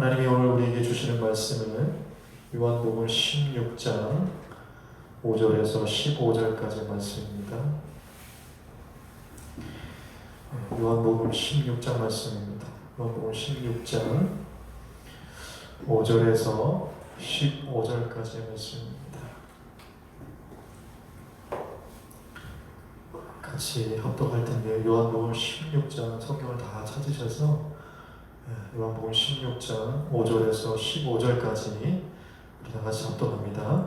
하나님이 오늘 우리에게 주시는 말씀은 요한복음 16장 5절에서 15절까지 말씀입니다. 요한복음 16장 말씀입니다. 요한복음 16장 5절에서 15절까지 말씀입니다. 같이 합독할 텐데요. 요한복음 16장 성경을 다 찾으셔서 요한복음 16장 5절에서 15절까지 우리 다 같이 합독합니다.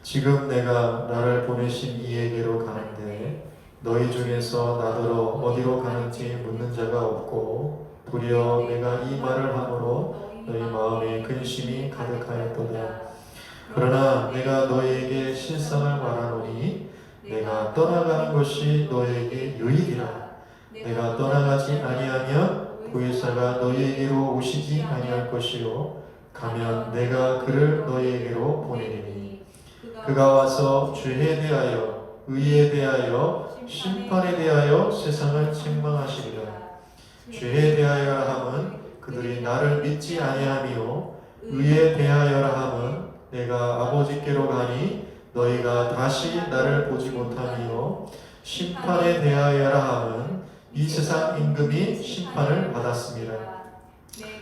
지금 내가 나를 보내신 이에게로 가는데 너희 중에서 나더러 어디로 가는지 묻는 자가 없고 도리어 내가 이 말을 함으로 너희 마음에 근심이 가득하였도다. 그러나 내가 너희에게 실상을 말하노니 내가 떠나가는 것이 너희에게 유익이라. 내가 떠나가지 아니하면 구의사가 너희에게로 오시지 아니할 것이요 가면 내가 그를 너희에게로 보내리니 그가 와서 죄에 대하여 의에 대하여 심판에 대하여 세상을 책망하시리라. 죄에 대하여라 함은 그들이 나를 믿지 아니하며 의에 대하여라 함은 내가 아버지께로 가니 너희가 다시 나를 보지 못하며 심판에 대하여라 함은 이 세상 임금이 심판을 받았습니다.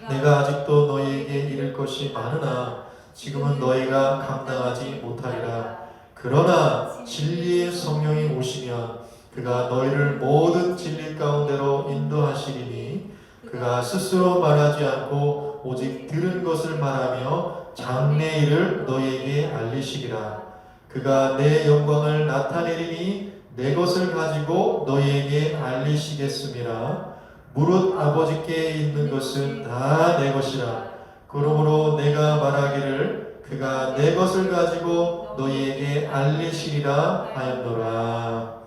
내가 아직도 너희에게 이를 것이 많으나 지금은 너희가 감당하지 못하리라. 그러나 진리의 성령이 오시면 그가 너희를 모든 진리 가운데로 인도하시리니 그가 스스로 말하지 않고 오직 들은 것을 말하며 장래 일을 너희에게 알리시리라. 그가 내 영광을 나타내리니 내 것을 가지고 너희에게 알리시겠음이라. 무릇 아버지께 있는 것은 다 내 것이라. 그러므로 내가 말하기를 그가 내 것을 가지고 너희에게 알리시리라 하였노라.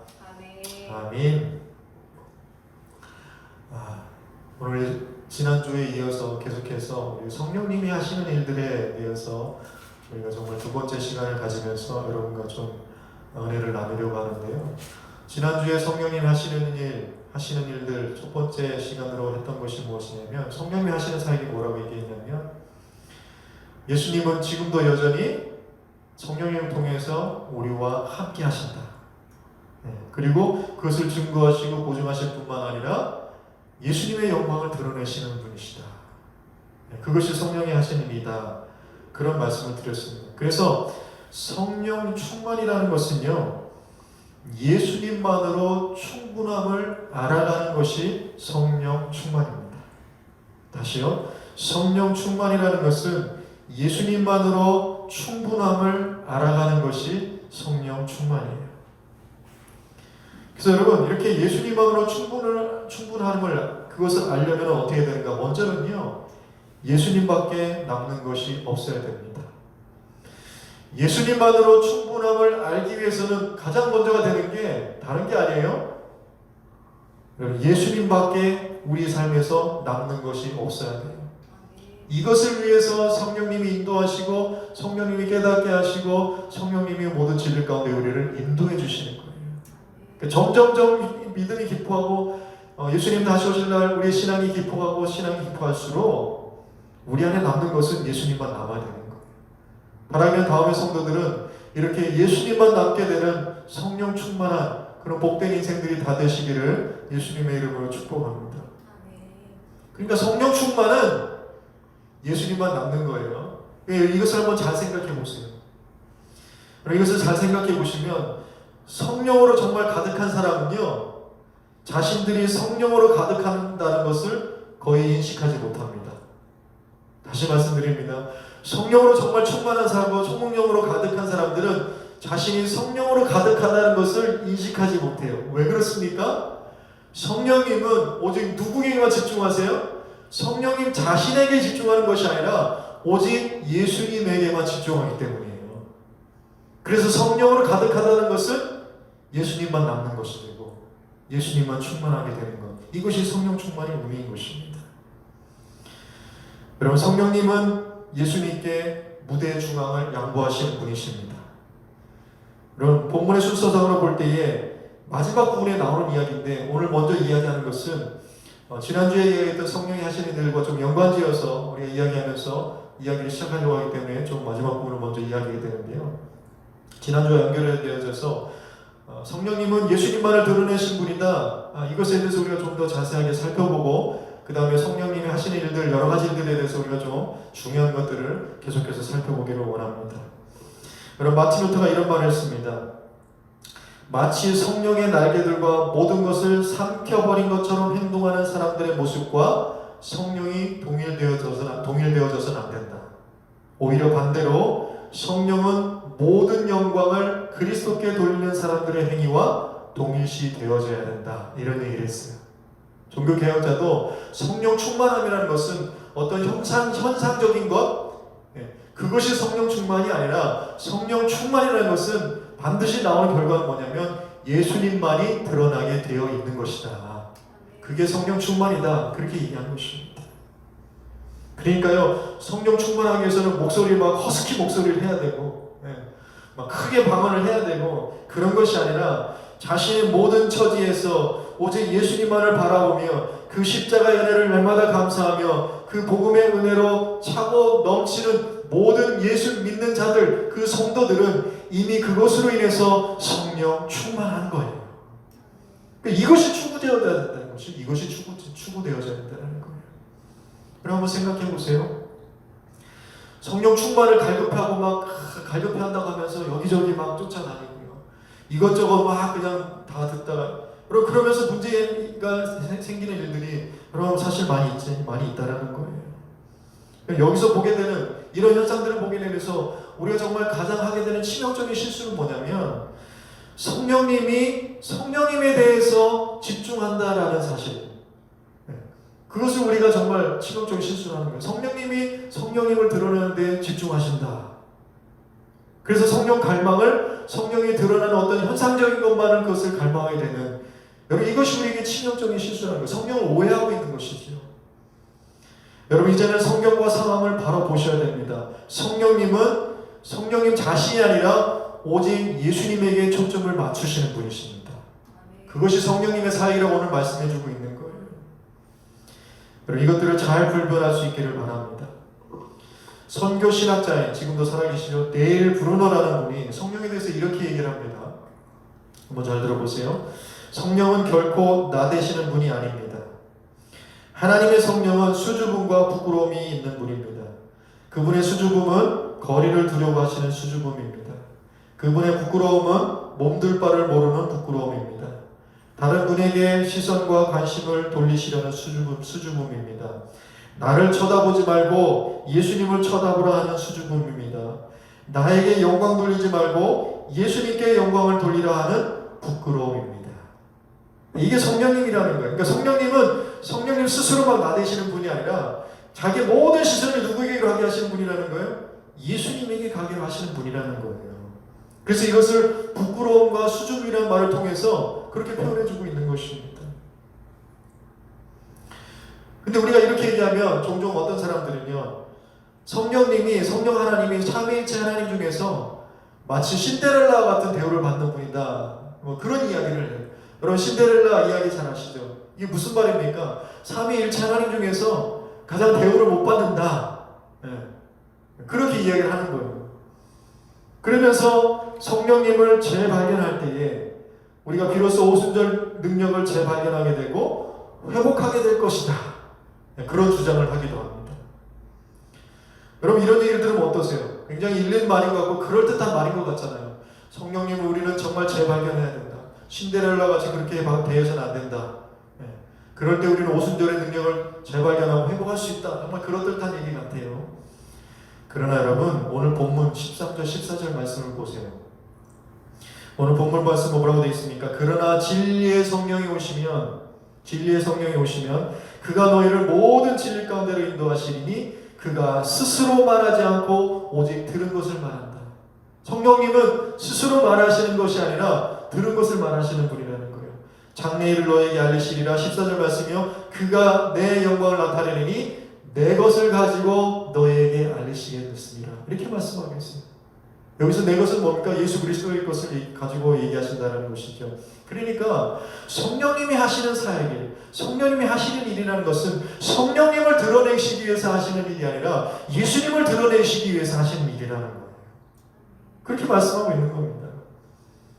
아멘. 오늘 지난주에 이어서 계속해서 성령님이 하시는 일들에 대해서 저희가 정말 두 번째 시간을 가지면서 여러분과 좀 은혜를 나누려고 하는데요. 지난주에 성령님 하시는 일들 첫 번째 시간으로 했던 것이 무엇이냐면 성령님이 하시는 사역이 뭐라고 얘기했냐면 예수님은 지금도 여전히 성령님을 통해서 우리와 함께 하신다. 그리고 그것을 증거하시고 보증하실 뿐만 아니라 예수님의 영광을 드러내시는 분이시다. 그것이 성령이 하시는 일이다. 그런 말씀을 드렸습니다. 그래서 성령 충만이라는 것은요, 예수님만으로 충분함을 알아가는 것이 성령 충만입니다. 다시요, 성령 충만이라는 것은 예수님만으로 충분함을 알아가는 것이 성령 충만이에요. 그래서 여러분, 이렇게 예수님만으로 충분함을 그것을 알려면 어떻게 해야 되는가? 먼저는요, 예수님밖에 남는 것이 없어야 됩니다. 예수님만으로 충분함을 알기 위해서는 가장 먼저가 되는 게 다른 게 아니에요. 예수님밖에 우리 삶에서 남는 것이 없어야 돼요. 이것을 위해서 성령님이 인도하시고 성령님이 깨닫게 하시고 성령님이 모든 진리 가운데 우리를 인도해 주시는 거예요. 점점점 믿음이 깊어하고 예수님 다시 오실 날 우리의 신앙이 깊어가고 신앙이 깊어할수록 우리 안에 남는 것은 예수님만 남아야 되는 거예요. 바라기는 다음의 성도들은 이렇게 예수님만 남게 되는 성령 충만한 그런 복된 인생들이 다 되시기를 예수님의 이름으로 축복합니다. 그러니까 성령 충만은 예수님만 남는 거예요. 이것을 한번 잘 생각해 보세요. 이것을 잘 생각해 보시면 성령으로 정말 가득한 사람은요, 자신들이 성령으로 가득한다는 것을 거의 인식하지 못합니다. 다시 말씀드립니다. 성령으로 정말 충만한 사람과 성령으로 가득한 사람들은 자신이 성령으로 가득하다는 것을 인식하지 못해요. 왜 그렇습니까? 성령님은 오직 누구에게만 집중하세요? 성령님 자신에게 집중하는 것이 아니라 오직 예수님에게만 집중하기 때문이에요. 그래서 성령으로 가득하다는 것은 예수님만 남는 것이 되고 예수님만 충만하게 되는 것, 이것이 성령 충만의 의미인 것입니다. 여러분, 성령님은 예수님께 무대의 중앙을 양보하시는 분이십니다. 여러분, 본문의 순서상으로 볼 때에 마지막 부분에 나오는 이야기인데 오늘 먼저 이야기하는 것은 지난주에 이야기했던 성령이 하시는 일들과 좀 연관지어서 우리가 이야기하면서 이야기를 시작하려고 하기 때문에 좀 마지막 부분을 먼저 이야기하게 되는데요. 지난주와 연결되어져서 성령님은 예수님만을 드러내신 분이다. 이것에 대해서 우리가 좀 더 자세하게 살펴보고 그 다음에 성령님이 하시는 일들, 여러 가지 일들에 대해서 우리가 좀 중요한 것들을 계속해서 살펴보기를 원합니다. 여러분, 마틴 루터가 이런 말을 했습니다. 마치 성령의 날개들과 모든 것을 삼켜버린 것처럼 행동하는 사람들의 모습과 성령이 동일되어져서는 안 된다. 오히려 반대로 성령은 모든 영광을 그리스도께 돌리는 사람들의 행위와 동일시 되어져야 된다. 이런 얘기를 했어요. 종교개혁자도 성령 충만함이라는 것은 어떤 현상적인 것, 그것이 성령 충만이 아니라 성령 충만이라는 것은 반드시 나오는 결과는 뭐냐면 예수님만이 드러나게 되어 있는 것이다. 그게 성령 충만이다. 그렇게 얘기한 것입니다. 그러니까요, 성령 충만하기 위해서는 목소리 막 허스키 목소리를 해야 되고, 막 크게 방언을 해야 되고, 그런 것이 아니라 자신의 모든 처지에서 오직 예수님만을 바라보며 그 십자가의 은혜를 날마다 감사하며 그 복음의 은혜로 차고 넘치는 모든 예수 믿는 자들, 그 성도들은 이미 그것으로 인해서 성령 충만한 거예요. 이것이 추구되어야 된다는 것이, 이것이 추구되어져야 된다는 거예요. 그럼 한번 생각해 보세요. 성령 충만을 갈급하고 막 갈급해 한다고 하면서 여기저기 막 쫓아다니고요. 이것저것 막 그냥 다 듣다가 그러면서 문제가 생기는 일들이 여러분 사실 많이 있다라는 거예요. 여기서 보게 되는 이런 현상들을 보게 되면서 우리가 정말 가장 하게 되는 치명적인 실수는 뭐냐면 성령님에 대해서 집중한다라는 사실. 그것을 우리가 정말 치명적인 실수를 하는 거예요. 성령님이 성령님을 드러내는 데 집중하신다. 그래서 성령이 드러나는 어떤 현상적인 것만은 그것을 갈망하게 되는, 여러분 이것이 우리에게 치명적인 실수라는 거예요. 성령을 오해하고 있는 것이죠. 여러분 이제는 성경과 상황을 바로 보셔야 됩니다. 성령님은 성령님 자신이 아니라 오직 예수님에게 초점을 맞추시는 분이십니다. 그것이 성령님의 사역이라고 오늘 말씀해주고 있는 거예요. 여러분 이것들을 잘 분별할 수 있기를 바랍니다. 선교신학자인, 지금도 살아계시죠, 데일 브루너라는 분이 성령에 대해서 이렇게 얘기를 합니다. 한번 잘 들어보세요. 성령은 결코 나대시는 분이 아닙니다. 하나님의 성령은 수줍음과 부끄러움이 있는 분입니다. 그분의 수줍음은 거리를 두려고 하시는 수줍음입니다. 그분의 부끄러움은 몸둘 바를 모르는 부끄러움입니다. 다른 분에게 시선과 관심을 돌리시려는 수줍음입니다. 나를 쳐다보지 말고 예수님을 쳐다보라 하는 수줍음입니다. 나에게 영광 돌리지 말고 예수님께 영광을 돌리라 하는 부끄러움입니다. 이게 성령님이라는 거예요. 그러니까 성령님 스스로 막 나대시는 분이 아니라 자기 모든 시선을 누구에게 가게 하시는 분이라는 거예요? 예수님에게 가게 하시는 분이라는 거예요. 그래서 이것을 부끄러움과 수줍음이라는 말을 통해서 그렇게 표현해주고 있는 것입니다. 근데 우리가 이렇게 얘기하면 종종 어떤 사람들은요, 성령 하나님이 삼위일체 하나님 중에서 마치 신데렐라 같은 대우를 받는 분이다, 뭐 그런 이야기를 해요. 여러분 신데렐라 이야기 잘 아시죠? 이게 무슨 말입니까? 삼위일체 하나님 중에서 가장 대우를 못 받는다, 그렇게 이야기를 하는 거예요. 그러면서 성령님을 재발견할 때에 우리가 비로소 오순절 능력을 재발견하게 되고 회복하게 될 것이다, 그런 주장을 하기도 합니다. 여러분 이런 얘기를 들으면 어떠세요? 굉장히 일린 말인 것 같고 그럴듯한 말인 것 같잖아요. 성령님을 우리는 정말 재발견해야 된다. 신데렐라 같이 그렇게 대해서는 안 된다. 그럴 때 우리는 오순절의 능력을 재발견하고 회복할 수 있다. 정말 그럴듯한 얘기 같아요. 그러나 여러분 오늘 본문 13절 14절 말씀을 보세요. 오늘 본문 말씀은 뭐라고 되어 있습니까? 그러나 진리의 성령이 오시면 그가 너희를 모든 진리 가운데로 인도하시리니 그가 스스로 말하지 않고 오직 들은 것을 말한다. 성령님은 스스로 말하시는 것이 아니라 들은 것을 말하시는 분이라는 거예요. 장래일을 너에게 알리시리라 14절 말씀이요. 그가 내 영광을 나타내리니 내 것을 가지고 너에게 알리시겠느니라. 이렇게 말씀하고 있습니다. 여기서 내 것은 뭡니까? 예수 그리스도의 것을 가지고 얘기하신다는 것이죠. 그러니까 성령님이 하시는 사역이, 성령님이 하시는 일이라는 것은 성령님을 드러내시기 위해서 하시는 일이 아니라 예수님을 드러내시기 위해서 하시는 일이라는 거예요. 그렇게 말씀하고 있는 겁니다.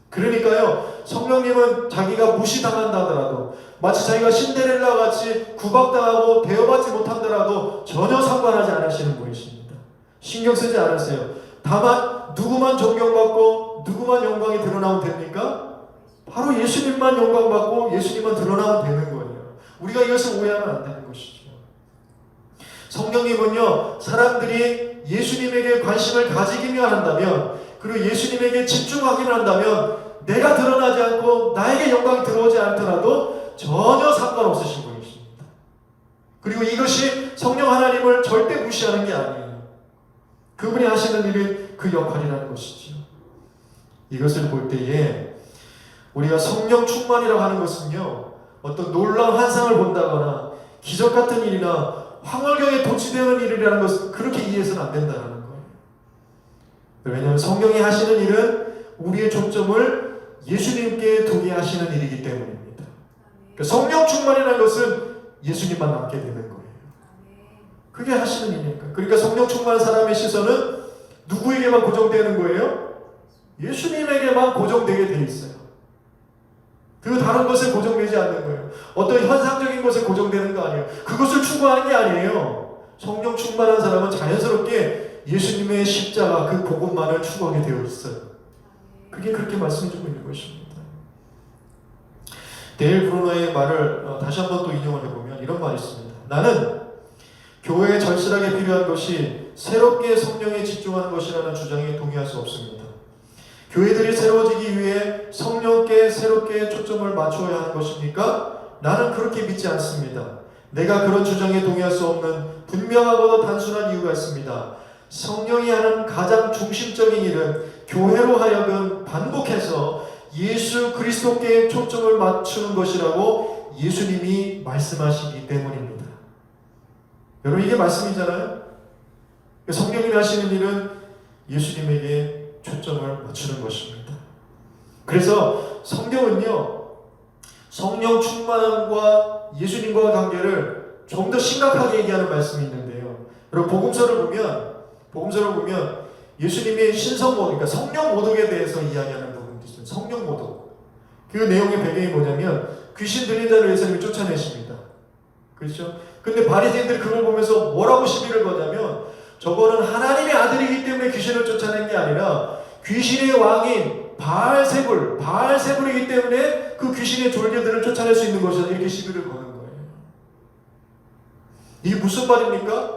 그러니까요, 성령님은 자기가 무시당한다 하더라도, 마치 자기가 신데렐라 같이 구박당하고 대접받지 못한다라도 전혀 상관하지 않으시는 분이십니다. 신경 쓰지 않으세요. 다만 누구만 존경받고 누구만 영광이 드러나면 됩니까? 바로 예수님만 영광받고 예수님만 드러나면 되는 거예요. 우리가 이것을 오해하면 안 되는 것이죠. 성령님은요, 사람들이 예수님에게 관심을 가지기만 한다면, 그리고 예수님에게 집중하기만 한다면 내가 드러나지 않고 나에게 영광이 들어오지 않더라도 전혀 상관없으신 분이십니다. 그리고 이것이 성령 하나님을 절대 무시하는 게 아니에요. 그분이 하시는 일이 그 역할이라는 것이죠. 이것을 볼 때에 우리가 성령 충만이라고 하는 것은요, 어떤 놀라운 환상을 본다거나 기적 같은 일이나 황홀경에 도취되는 일이라는 것은 그렇게 이해해서는 안 된다는 거예요. 왜냐하면 성령이 하시는 일은 우리의 초점을 예수님께 두게 하시는 일이기 때문입니다. 그러니까 성령 충만이라는 것은 예수님만 남게 되는 거예요. 그게 하시는 일이니까. 그러니까 성령 충만한 사람의 시선은 누구에게만 고정되는 거예요? 예수님에게만 고정되게 돼 있어요. 그 다른 것에 고정되지 않는 거예요. 어떤 현상적인 것에 고정되는 거 아니에요. 그것을 추구하는 게 아니에요. 성령 충만한 사람은 자연스럽게 예수님의 십자가 그 복음만을 추구하게 되어 있어요. 그게 그렇게 말씀해주고 있는 것입니다. 데일 브루너의 말을 다시 한번 또 인용을 해보면 이런 말이 있습니다. 나는 교회에 절실하게 필요한 것이 새롭게 성령에 집중하는 것이라는 주장에 동의할 수 없습니다. 교회들이 새로워지기 위해 성령께 새롭게 초점을 맞추어야 하는 것입니까? 나는 그렇게 믿지 않습니다. 내가 그런 주장에 동의할 수 없는 분명하고도 단순한 이유가 있습니다. 성령이 하는 가장 중심적인 일은 교회로 하여금 반복해서 예수 그리스도께 초점을 맞추는 것이라고 예수님이 말씀하시기 때문입니다. 여러분, 이게 말씀이잖아요. 성령님이 하시는 일은 예수님에게 초점을 맞추는 것입니다. 그래서 성경은요, 성령 충만함과 예수님과의 관계를 좀 더 심각하게 얘기하는 말씀이 있는데요. 여러분, 복음서를 보면 예수님의 신성모독, 그러니까 성령 모독에 대해서 이야기하는 부분도 있어요. 성령 모독. 그 내용의 배경이 뭐냐면 귀신 들린 자를 예수님이 쫓아내십니다. 그렇죠? 근데 바리새인들이 그걸 보면서 뭐라고 시비를 거냐면, 저거는 하나님의 아들이기 때문에 귀신을 쫓아낸 게 아니라 귀신의 왕인 바알세불이기 때문에 그 귀신의 졸개들을 쫓아낼 수 있는 것이다, 이렇게 시비를 거는 거예요. 이게 무슨 말입니까?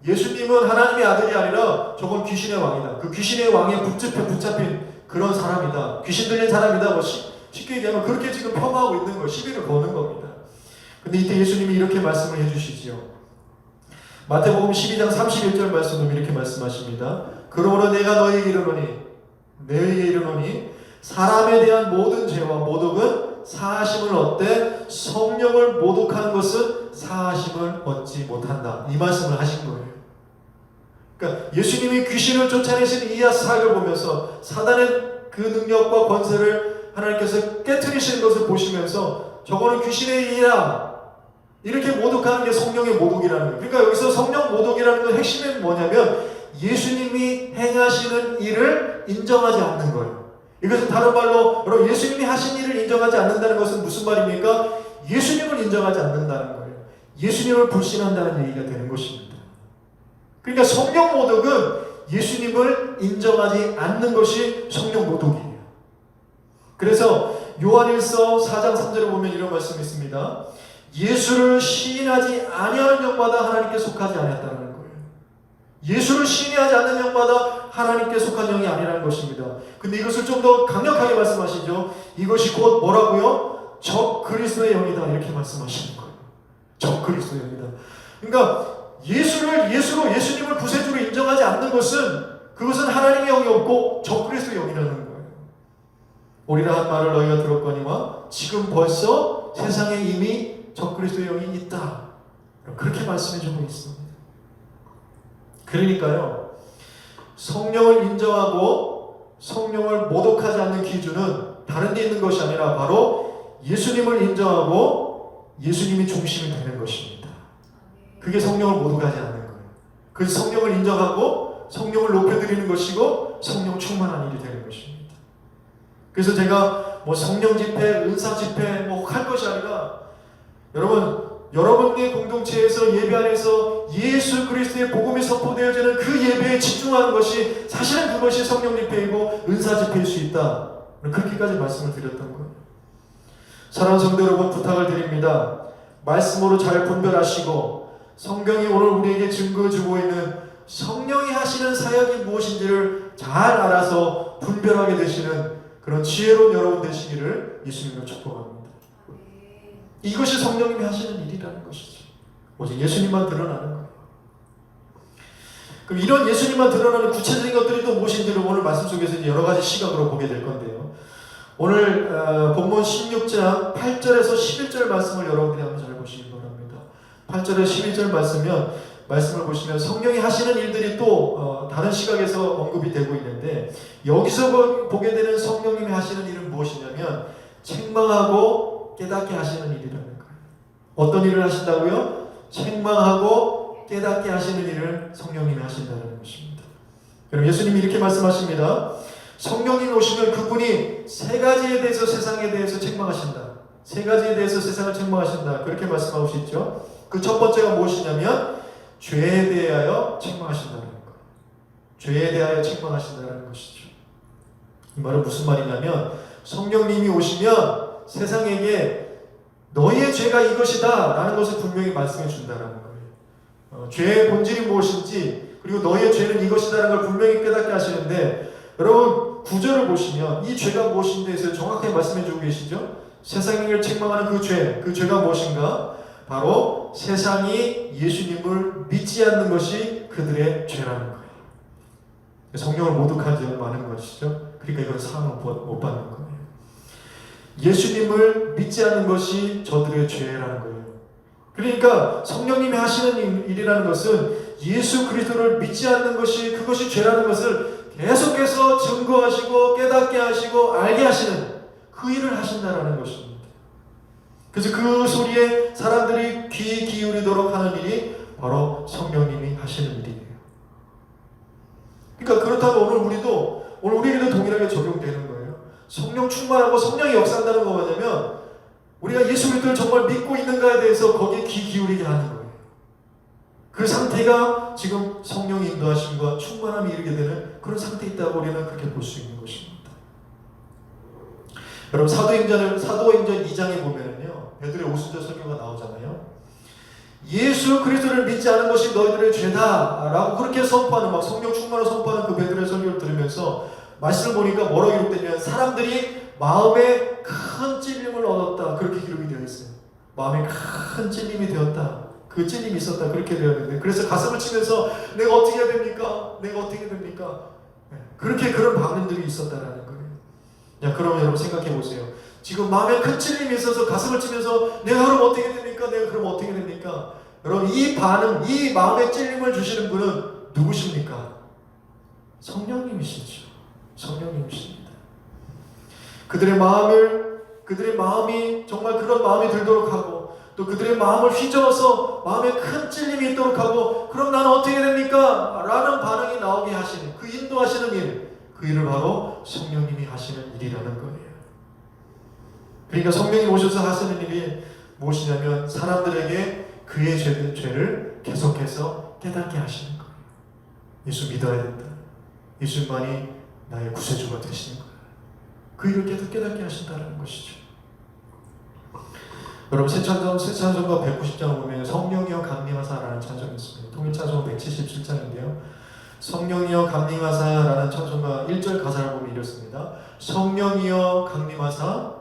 예수님은 하나님의 아들이 아니라 저건 귀신의 왕이다. 그 귀신의 왕에 붙잡힌 그런 사람이다. 귀신 들린 사람이다. 뭐 쉽게 얘기하면 그렇게 지금 폄하하고 있는 거, 시비를 거는 겁니다. 근데 이때 예수님이 이렇게 말씀을 해주시지요. 마태복음 12장 31절 말씀은 이렇게 말씀하십니다. 그러므로 내가 너희에게 이르노니 사람에 대한 모든 죄와 모독은 사하심을 얻되 성령을 모독하는 것은 사하심을 얻지 못한다. 이 말씀을 하신 거예요. 그러니까 예수님이 귀신을 쫓아내신 이 사역을 보면서 사단의 그 능력과 권세를 하나님께서 깨트리시는 것을 보시면서 저거는 귀신의 일이야, 이렇게 모독하는 게 성령의 모독이라는 거예요. 그러니까 여기서 성령 모독이라는 건 핵심은 뭐냐면 예수님이 행하시는 일을 인정하지 않는 거예요. 이것은 다른 말로 여러분, 예수님이 하신 일을 인정하지 않는다는 것은 무슨 말입니까? 예수님을 인정하지 않는다는 거예요. 예수님을 불신한다는 얘기가 되는 것입니다. 그러니까 성령 모독은 예수님을 인정하지 않는 것이 성령 모독이에요. 그래서 요한일서 4장 3절에 보면 이런 말씀이 있습니다. 예수를 시인하지 아니하는 영마다 하나님께 속하지 아니했다는 거예요. 예수를 시인하지 않는 영마다 하나님께 속한 영이 아니라는 것입니다. 근데 이것을 좀 더 강력하게 말씀하시죠. 이것이 곧 뭐라고요? 적 그리스도의 영이다, 이렇게 말씀하시는 거예요. 적 그리스도의 영이다. 그러니까 예수님을 구세주로 인정하지 않는 것은, 그것은 하나님의 영이 없고 적 그리스도의 영이라는 거예요. 오리라 한 말을 너희가 들었거니와 지금 벌써 세상에 이미 적 그리스도의 영이 있다, 그렇게 말씀해주고 있습니다. 그러니까요, 성령을 인정하고 성령을 모독하지 않는 기준은 다른 데 있는 것이 아니라 바로 예수님을 인정하고 예수님이 중심이 되는 것입니다. 그게 성령을 모독하지 않는 거예요. 그래서 성령을 인정하고 성령을 높여드리는 것이고 성령 충만한 일이 되는 것입니다. 그래서 제가 뭐 성령 집회, 은사 집회 뭐 할 것이 아니라 여러분의 공동체에서 예배 안에서 예수 그리스도의 복음이 선포되어지는 그 예배에 집중하는 것이 사실은 그것이 성령 집회이고 은사 집회일 수 있다. 그렇게까지 말씀을 드렸던 거예요. 사랑하는 성도 여러분, 부탁을 드립니다. 말씀으로 잘 분별하시고 성경이 오늘 우리에게 증거해주고 있는 성령이 하시는 사역이 무엇인지를 잘 알아서 분별하게 되시는 그런 지혜로운 여러분 되시기를 예수님으로 축복합니다. 이것이 성령님이 하시는 일이라는 것이죠. 오직 예수님만 드러나는 거예요. 그럼 이런 예수님만 드러나는 구체적인 것들이 또 무엇인지를 오늘 말씀 속에서 여러 가지 시각으로 보게 될 건데요. 오늘 본문 16장 8절에서 11절 말씀을 여러분들이 한번 잘 보시기 바랍니다. 8절에서 11절 말씀을 보시면 성령이 하시는 일들이 또 다른 시각에서 언급이 되고 있는데, 여기서 보게 되는 성령님이 하시는 일은 무엇이냐면 책망하고 깨닫게 하시는 일이라는 거예요. 어떤 일을 하신다고요? 책망하고 깨닫게 하시는 일을 성령님이 하신다는 것입니다. 그럼 예수님이 이렇게 말씀하십니다. 성령님이 오시면 그분이 세 가지에 대해서 세상에 대해서 책망하신다. 세 가지에 대해서 세상을 책망하신다. 그렇게 말씀하고 있죠. 그 첫 번째가 무엇이냐면 죄에 대하여 책망하신다는 거예요. 죄에 대하여 책망하신다는 것이죠. 이 말은 무슨 말이냐면 성령님이 오시면 세상에게 너희의 죄가 이것이다 라는 것을 분명히 말씀해 준다는 거예요. 죄의 본질이 무엇인지 그리고 너희의 죄는 이것이다 라는 걸 분명히 깨닫게 하시는데, 여러분 구절을 보시면 이 죄가 무엇인데 해서 정확하게 말씀해 주고 계시죠. 세상을 책망하는 그 죄가 무엇인가? 바로 세상이 예수님을 믿지 않는 것이 그들의 죄라는 거예요. 성령을 모독하지 않는 것이죠. 그러니까 이건 상을 못 받는 거예요. 예수님을 믿지 않는 것이 저들의 죄라는 거예요. 그러니까 성령님이 하시는 일이라는 것은 예수 그리스도를 믿지 않는 것이 그것이 죄라는 것을 계속해서 증거하시고 깨닫게 하시고 알게 하시는 그 일을 하신다라는 것입니다. 그래서 그 소리에 사람들이 귀 기울이도록 하는 일이 바로 성령님이 하시는 일이에요. 그러니까 그렇다면 오늘 우리에게도 동일하게 적용되는 거예요. 성령 충만하고 성령이 역사한다는 거 뭐냐면 우리가 예수 그리스도를 정말 믿고 있는가에 대해서 거기에 귀 기울이게 하는 거예요. 그 상태가 지금 성령의 인도하심과 충만함이 이르게 되는 그런 상태에 있다고 우리는 그렇게 볼 수 있는 것입니다. 여러분 사도행전 2장에 보면은요, 베드로의 오순절 설교가 나오잖아요. 예수 그리스도를 믿지 않은 것이 너희들의 죄다라고 그렇게 선포하는, 막 성령 충만을 선포하는 그 베드로의 설교를 들으면서 말씀을 보니까 뭐라고 기록되냐면 사람들이 마음에 큰 찔림을 얻었다, 그렇게 기록이 되어 있어요. 마음에 큰 찔림이 되었다, 그 찔림이 있었다, 그렇게 되어 있는데, 그래서 가슴을 치면서 내가 어떻게 해야 됩니까? 내가 어떻게 됩니까? 그렇게 그런 반응들이 있었다라는 거예요. 야, 그럼 여러분 생각해 보세요. 지금 마음에 큰 찔림이 있어서 가슴을 치면서 내가 그럼 어떻게 됩니까? 내가 그럼 어떻게 됩니까? 여러분 이 반응, 이 마음에 찔림을 주시는 분은 누구십니까? 성령님이시죠. 성령님이십니다. 그들의 마음이 정말 그런 마음이 들도록 하고 또 그들의 마음을 휘저어서 마음에 큰 찔림이 있도록 하고, 그럼 나는 어떻게 됩니까? 라는 반응이 나오게 하시는 그 인도하시는 일, 그 일을 바로 성령님이 하시는 일이라는 거예요. 그러니까 성령이 오셔서 하시는 일이 무엇이냐면 사람들에게 그의 죄를 계속해서 깨닫게 하시는 거예요. 예수 믿어야 된다. 예수만이 나의 구세주가 되시는 거예요. 그 일을 계속 깨닫게 하신다는 것이죠. 여러분 새찬송가 190장을 보면 성령이여 강림하사라는 찬송이 있습니다. 통일찬송 177장인데요. 성령이여 강림하사라는 찬송가 1절 가사를 보면 이렇습니다. 성령이여 강림하사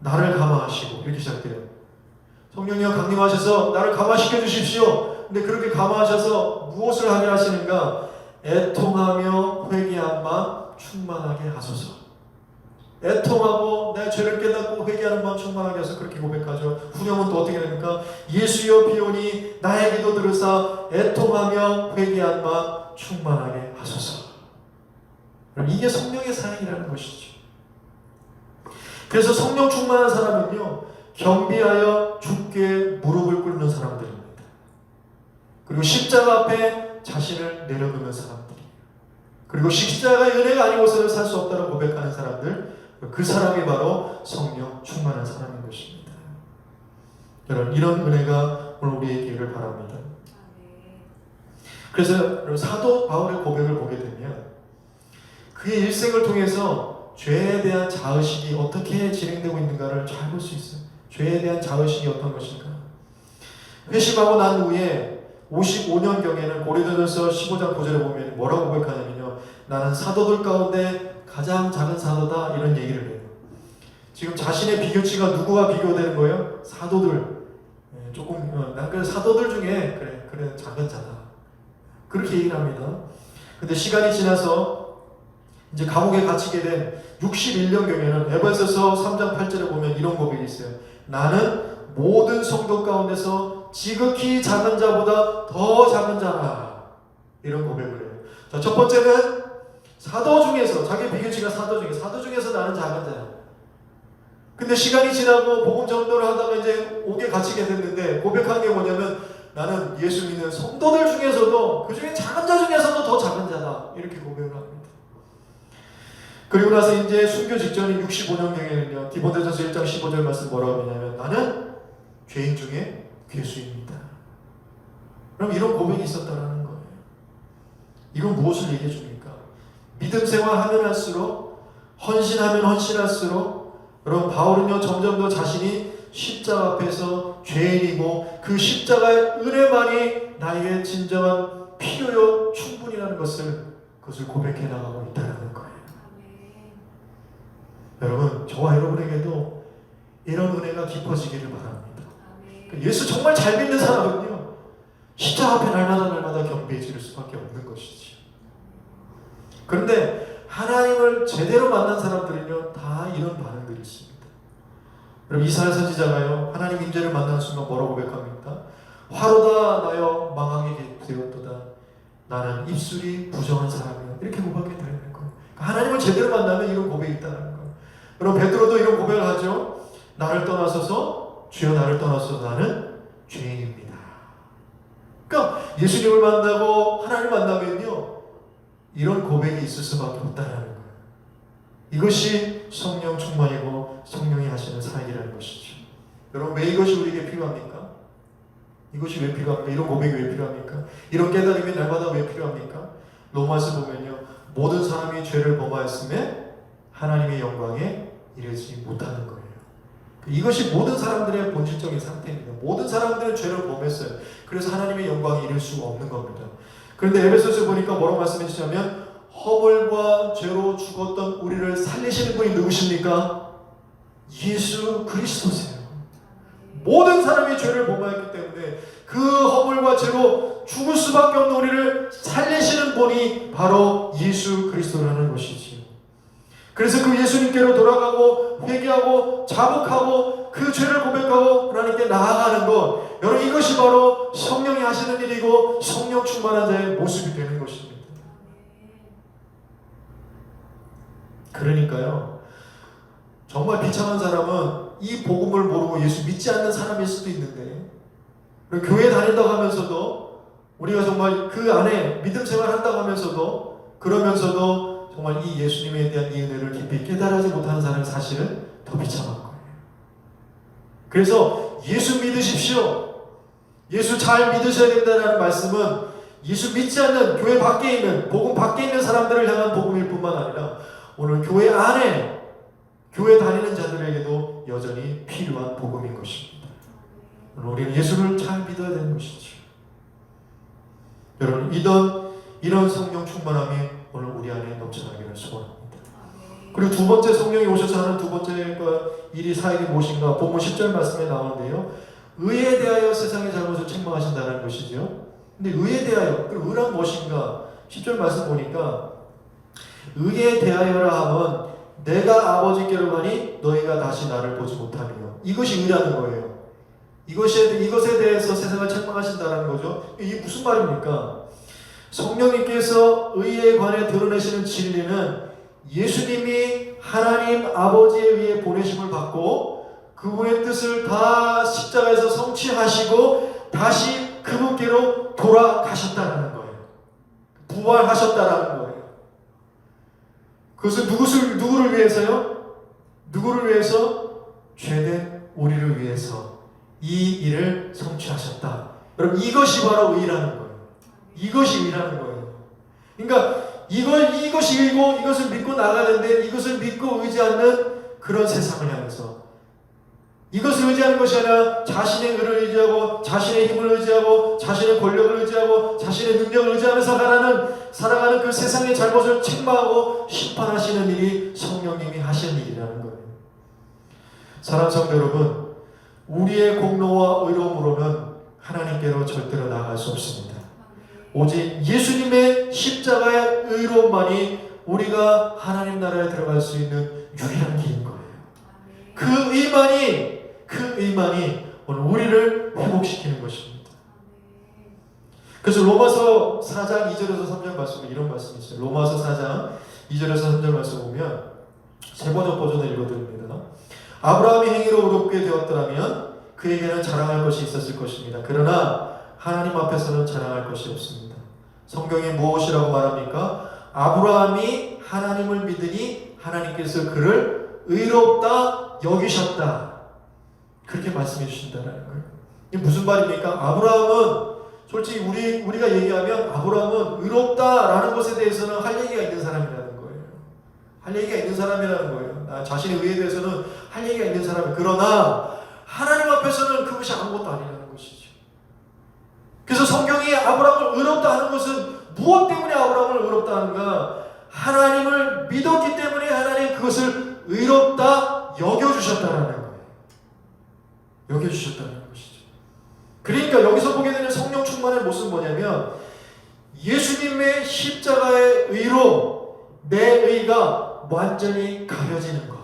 나를 감화하시고, 이렇게 시작돼요. 성령이여 강림하셔서 나를 감화시켜 주십시오. 근데 그렇게 감화하셔서 무엇을 하게 하시는가? 애통하며 회개한 마음 충만하게 하소서. 애통하고 내 죄를 깨닫고 회개하는 마음 충만하게 해서 그렇게 고백하죠. 후렴은 또 어떻게 됩니까? 예수여 비오니 나의 기도 들으사 애통하며 회개한 마음 충만하게 하소서. 그럼 이게 성령의 사역이라는 것이죠. 그래서 성령 충만한 사람은요, 겸비하여 주께 무릎을 꿇는 사람들입니다. 그리고 십자가 앞에 자신을 내려놓는 사람들이에요. 그리고 십자가의 은혜가 아니고서는 살 수 없다고 고백하는 사람들, 그 사람이 바로 성령 충만한 사람인 것입니다. 여러분, 이런 은혜가 오늘 우리에게 있기를 바랍니다. 그래서 사도 바울의 고백을 보게 되면 그의 일생을 통해서 죄에 대한 자의식이 어떻게 진행되고 있는가를 잘 볼 수 있어요. 죄에 대한 자의식이 어떤 것인가. 회심하고 난 후에 55년경에는 고린도전서 15장 9절에 보면 뭐라고 고백하냐면요, 나는 사도들 가운데 가장 작은 사도다, 이런 얘기를 해요. 지금 자신의 비교치가 누구와 비교되는 거예요? 사도들. 난 그래 사도들 중에 그래 작은 자다, 그렇게 얘기를 합니다. 근데 시간이 지나서 이제 감옥에 갇히게 된 61년경에는 에베소서 3장 8절에 보면 이런 고백이 있어요. 나는 모든 성도 가운데서 지극히 작은 자보다 더 작은 자라, 이런 고백을 해요. 자, 첫 번째는 사도 중에서, 자기 비교치가 사도 중에서 나는 작은 자야. 근데 시간이 지나고 복음 전도를 하다가 이제 옥에 갇히게 됐는데 고백한 게 뭐냐면, 나는 예수 믿는 성도들 중에서도, 그 중에 작은 자 중에서도 더 작은 자다, 이렇게 고백을 합니다. 그리고 나서 이제 순교 직전인 65년경에는요, 디모데전서 1장 15절 말씀 뭐라고 하냐면, 나는 죄인 중에 괴수입니다. 그럼 이런 고백이 있었다는 거예요. 이건 무엇을 얘기해 줍니까? 믿음 생활하면 할수록, 헌신하면 헌신할수록, 여러분, 바울은요 점점 더 자신이 십자가 앞에서 죄인이고 그 십자가의 은혜만이 나에게 진정한 필요요 충분이라는 것을, 그것을 고백해 나가고 있다는 거예요. 여러분, 저와 여러분에게도 이런 은혜가 깊어지기를 바랍니다. 예수 정말 잘 믿는 사람은요, 십자가 앞에 날마다 겸비해질 수밖에 없는 것이지. 그런데 하나님을 제대로 만난 사람들은요, 다 이런 반응들이 있습니다. 여러분, 이사야 선지자가요, 하나님 임재를 만나는 순간 뭐라고 고백합니까? 화로다 나여 망하게 되었도다. 나는 입술이 부정한 사람이야. 이렇게 고백해 드리는 거예요. 하나님을 제대로 만나면 이런 고백이 있다는 거예요. 여러분, 베드로도 이런 고백을 하죠. 나를 떠나소서, 주여 나를 떠나소서, 나는 죄인입니다. 그러니까 예수님을 만나고 하나님을 만나면요, 이런 고백이 있을 수밖에 없다는 거예요. 이것이 성령 충만이고 성령이 하시는 사역이라는 것이죠. 여러분, 왜 이것이 우리에게 필요합니까? 이것이 왜 필요합니까? 이런 고백이 왜 필요합니까? 이런 깨달음이 날마다 왜 필요합니까? 로마서 보면요, 모든 사람이 죄를 범하였음에 하나님의 영광에 이르지 못하는 거예요. 이것이 모든 사람들의 본질적인 상태입니다. 모든 사람들은 죄를 범했어요. 그래서 하나님의 영광에 이를 수가 없는 겁니다. 그런데 에베소서 보니까 뭐라고 말씀해 주시냐면, 허물과 죄로 죽었던 우리를 살리시는 분이 누구십니까? 예수 그리스도세요. 모든 사람이 죄를 범하였기 때문에 그 허물과 죄로 죽을 수밖에 없는 우리를 살리시는 분이 바로 예수 그리스도라는 것이지요. 그래서 그 예수님께로 돌아가고 회개하고 자복하고 그 죄를 고백하고 하나님께 나아가는 것, 여러분, 이것이 바로 성령이 하시는 일이고 성령 충만한 자의 모습이 되는 것입니다. 그러니까요, 정말 비참한 사람은 이 복음을 모르고 예수 믿지 않는 사람일 수도 있는데, 교회 다닌다고 하면서도, 우리가 정말 그 안에 믿음 생활 한다고 하면서도, 그러면서도 정말 이 예수님에 대한 이 은혜를 깊이 깨달지 못하는 사람이 사실은 더 비참한 거예요. 그래서 예수 믿으십시오. 예수 잘 믿으셔야 된다는 말씀은 예수 믿지 않는 교회 밖에 있는, 복음 밖에 있는 사람들을 향한 복음일 뿐만 아니라 오늘 교회 안에, 교회 다니는 자들에게도 여전히 필요한 복음인 것입니다. 우리는 예수를 잘 믿어야 되는 것이죠. 여러분, 이런 성령 충만함이 오늘 우리 안에 넘쳐나기를 소원합니다. 그리고 두 번째, 성령이 오셔서 하는 두 번째 일이 사역이 무엇인가? 본문 10절 말씀에 나오는데요, 의에 대하여 세상의 잘못을 책망하신다는 것이죠. 근데 의에 대하여, 그 의란 무엇인가? 10절 말씀 보니까 의에 대하여라 하면 내가 아버지께로 가니 너희가 다시 나를 보지 못하며, 이것이 의라는 거예요. 이것에 대해서 세상을 책망하신다는 거죠. 이게 무슨 말입니까? 성령님께서 의에 관해 드러내시는 진리는 예수님이 하나님 아버지에 의해 보내심을 받고 그분의 뜻을 다 십자가에서 성취하시고 다시 그분께로 돌아가셨다는 거예요. 부활하셨다는 거예요. 그것은 누구를 위해서요? 누구를 위해서? 죄된 우리를 위해서 이 일을 성취하셨다. 여러분, 이것이 바로 의라는 거예요. 이것이 의라는 거예요. 그러니까 이것이 의고 이것을 믿고 나가는데 이것을 믿고 의지 않는 그런 세상을 향해서 이것을 의지하는 것이 아니라 자신의 의를 의지하고 자신의 힘을 의지하고 자신의 권력을 의지하고 자신의 능력을 의지하면서 살아가는 그 세상의 잘못을 책망하고 심판하시는 일이 성령님이 하시는 일이라는 거예요. 사랑하는 성도 여러분, 우리의 공로와 의로움으로는 하나님께로 절대로 나아갈 수 없습니다. 오직 예수님의 십자가의 의로움만이 우리가 하나님 나라에 들어갈 수 있는 유일한 길인 거예요. 그 의만이 오늘 우리를 회복시키는 것입니다. 그래서 로마서 4장 2절에서 3절 말씀에 이런 말씀이 있어요. 로마서 4장 2절에서 3절 말씀 보면 세번역 버전을 읽어드립니다. 아브라함이 행위로 의롭게 되었더라면 그에게는 자랑할 것이 있었을 것입니다. 그러나 하나님 앞에서는 자랑할 것이 없습니다. 성경이 무엇이라고 말합니까? 아브라함이 하나님을 믿으니 하나님께서 그를 의롭다 여기셨다. 그렇게 말씀해 주신다는 거예요. 이게 무슨 말입니까? 아브라함은 솔직히 우리가 얘기하면 아브라함은 의롭다라는 것에 대해서는 할 얘기가 있는 사람이라는 거예요. 할 얘기가 있는 사람이라는 거예요. 자신의 의에 대해서는 할 얘기가 있는 사람이에요. 그러나 하나님 앞에서는 그것이 아무것도 아니라는 것이죠. 그래서 성경이 아브라함을 의롭다 하는 것은 무엇 때문에 아브라함을 의롭다 하는가? 하나님을 믿었기 때문에 하나님 그것을 의롭다 여겨주셨다는 거예요. 여겨주셨다는 것이죠. 그러니까 여기서 보게 되는 성령 충만의 모습은 뭐냐면 예수님의 십자가의 의로 내 의가 완전히 가려지는 것.